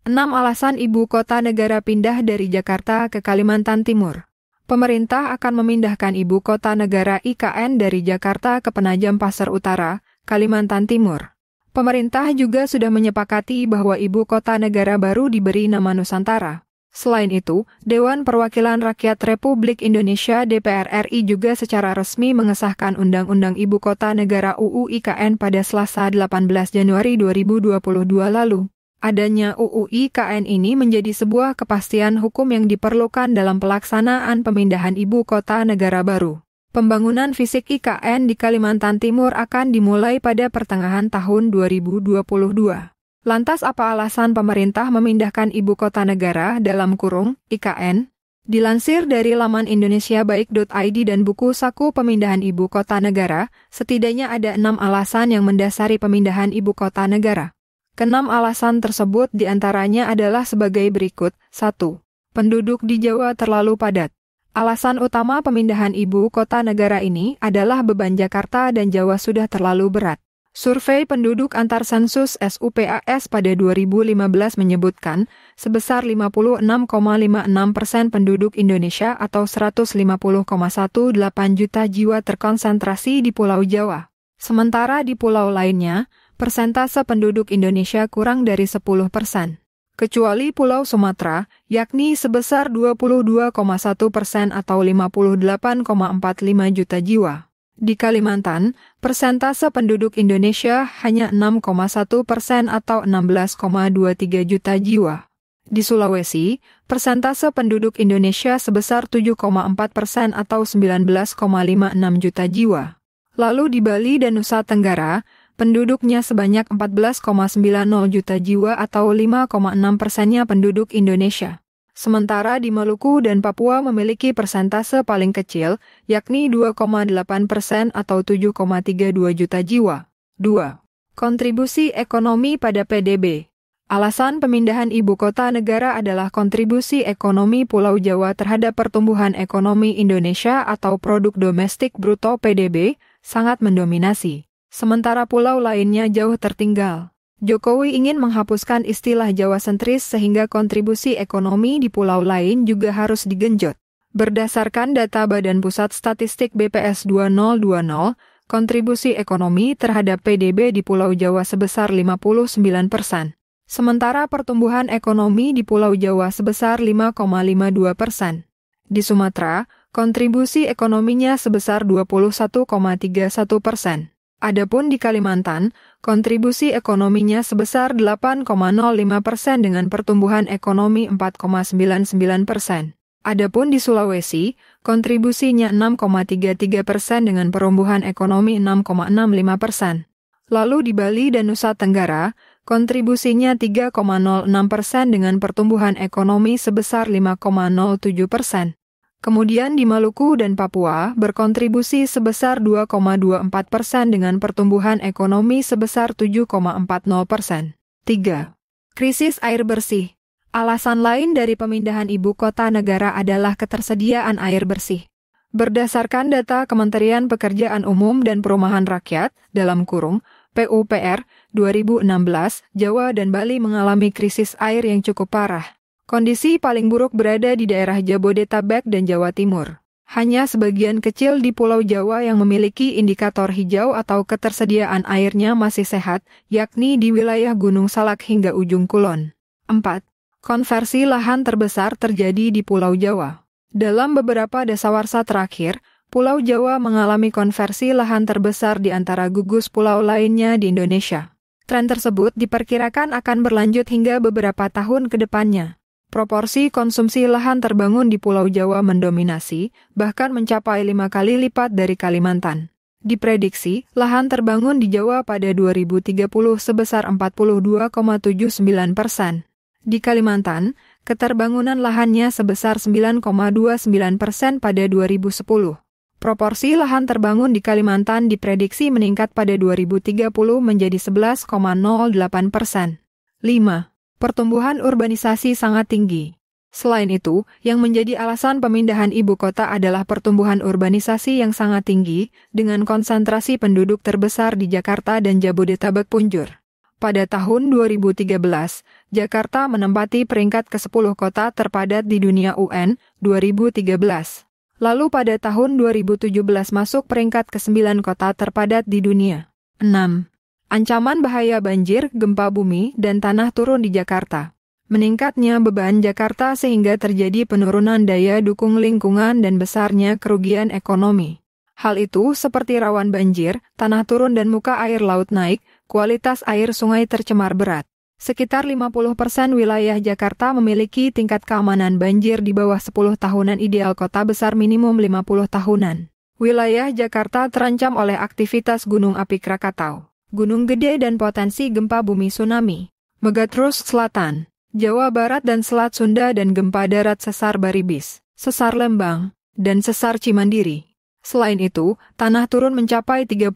6 alasan ibu kota negara pindah dari Jakarta ke Kalimantan Timur. Pemerintah akan memindahkan ibu kota negara IKN dari Jakarta ke Penajam Pasir Utara, Kalimantan Timur. Pemerintah juga sudah menyepakati bahwa ibu kota negara baru diberi nama Nusantara. Selain itu, Dewan Perwakilan Rakyat Republik Indonesia DPR RI juga secara resmi mengesahkan Undang-Undang Ibu Kota Negara UU IKN pada Selasa 18 Januari 2022 lalu. Adanya UU IKN ini menjadi sebuah kepastian hukum yang diperlukan dalam pelaksanaan pemindahan ibu kota negara baru. Pembangunan fisik IKN di Kalimantan Timur akan dimulai pada pertengahan tahun 2022. Lantas apa alasan pemerintah memindahkan ibu kota negara (IKN? Dilansir dari laman indonesiabaik.id dan buku saku pemindahan ibu kota negara, setidaknya ada 6 alasan yang mendasari pemindahan ibu kota negara. Keenam alasan tersebut diantaranya adalah sebagai berikut. 1. Penduduk di Jawa terlalu padat. Alasan utama pemindahan ibu kota negara ini adalah beban Jakarta dan Jawa sudah terlalu berat. Survei penduduk antar sensus SUPAS pada 2015 menyebutkan sebesar 56,56% penduduk Indonesia atau 150,18 juta jiwa terkonsentrasi di Pulau Jawa. Sementara di pulau lainnya, persentase penduduk Indonesia kurang dari 10%. Kecuali Pulau Sumatera, yakni sebesar 22,1% atau 58,45 juta jiwa. Di Kalimantan, persentase penduduk Indonesia hanya 6,1% atau 16,23 juta jiwa. Di Sulawesi, persentase penduduk Indonesia sebesar 7,4% atau 19,56 juta jiwa. Lalu di Bali dan Nusa Tenggara, penduduknya sebanyak 14,90 juta jiwa atau 5,6%-nya penduduk Indonesia. Sementara di Maluku dan Papua memiliki persentase paling kecil, yakni 2,8% atau 7,32 juta jiwa. 2. Kontribusi ekonomi pada PDB. Alasan pemindahan ibu kota negara adalah kontribusi ekonomi Pulau Jawa terhadap pertumbuhan ekonomi Indonesia atau produk domestik bruto PDB sangat mendominasi. Sementara pulau lainnya jauh tertinggal. Jokowi ingin menghapuskan istilah Jawa sentris sehingga kontribusi ekonomi di pulau lain juga harus digenjot. Berdasarkan data Badan Pusat Statistik BPS 2020, kontribusi ekonomi terhadap PDB di Pulau Jawa sebesar 59%. Sementara pertumbuhan ekonomi di Pulau Jawa sebesar 5,52%. Di Sumatera, kontribusi ekonominya sebesar 21,31%. Adapun di Kalimantan, kontribusi ekonominya sebesar 8,05% dengan pertumbuhan ekonomi 4,99%. Adapun di Sulawesi, kontribusinya 6,33% dengan pertumbuhan ekonomi 6,65%. Lalu di Bali dan Nusa Tenggara, kontribusinya 3,06% dengan pertumbuhan ekonomi sebesar 5,07%. Kemudian di Maluku dan Papua berkontribusi sebesar 2,24% dengan pertumbuhan ekonomi sebesar 7,40%. 3. Krisis air bersih. Alasan lain dari pemindahan ibu kota negara adalah ketersediaan air bersih. Berdasarkan data Kementerian Pekerjaan Umum dan Perumahan Rakyat (PUPR) 2016, Jawa dan Bali mengalami krisis air yang cukup parah. Kondisi paling buruk berada di daerah Jabodetabek dan Jawa Timur. Hanya sebagian kecil di Pulau Jawa yang memiliki indikator hijau atau ketersediaan airnya masih sehat, yakni di wilayah Gunung Salak hingga ujung Kulon. 4. Konversi lahan terbesar terjadi di Pulau Jawa. Dalam beberapa dasawarsa terakhir, Pulau Jawa mengalami konversi lahan terbesar di antara gugus pulau lainnya di Indonesia. Tren tersebut diperkirakan akan berlanjut hingga beberapa tahun ke depannya. Proporsi konsumsi lahan terbangun di Pulau Jawa mendominasi, bahkan mencapai 5 kali lipat dari Kalimantan. Diprediksi, lahan terbangun di Jawa pada 2030 sebesar 42,79%. Di Kalimantan, keterbangunan lahannya sebesar 9,29% pada 2010. Proporsi lahan terbangun di Kalimantan diprediksi meningkat pada 2030 menjadi 11,08%. 5. Pertumbuhan urbanisasi sangat tinggi. Selain itu, yang menjadi alasan pemindahan ibu kota adalah pertumbuhan urbanisasi yang sangat tinggi, dengan konsentrasi penduduk terbesar di Jakarta dan Jabodetabek punjur. Pada tahun 2013, Jakarta menempati peringkat ke-10 kota terpadat di dunia UN 2013. Lalu pada tahun 2017 masuk peringkat ke-9 kota terpadat di dunia. 6. Ancaman bahaya banjir, gempa bumi, dan tanah turun di Jakarta. Meningkatnya beban Jakarta sehingga terjadi penurunan daya dukung lingkungan dan besarnya kerugian ekonomi. Hal itu seperti rawan banjir, tanah turun dan muka air laut naik, kualitas air sungai tercemar berat. Sekitar 50% wilayah Jakarta memiliki tingkat keamanan banjir di bawah 10 tahunan ideal kota besar minimum 50 tahunan. Wilayah Jakarta terancam oleh aktivitas gunung api Krakatau, Gunung Gede dan potensi gempa bumi tsunami. Megatrus Selatan, Jawa Barat dan Selat Sunda dan gempa darat sesar Baribis, sesar Lembang, dan sesar Cimandiri. Selain itu, tanah turun mencapai 35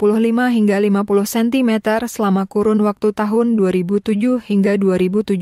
hingga 50 cm selama kurun waktu tahun 2007 hingga 2017.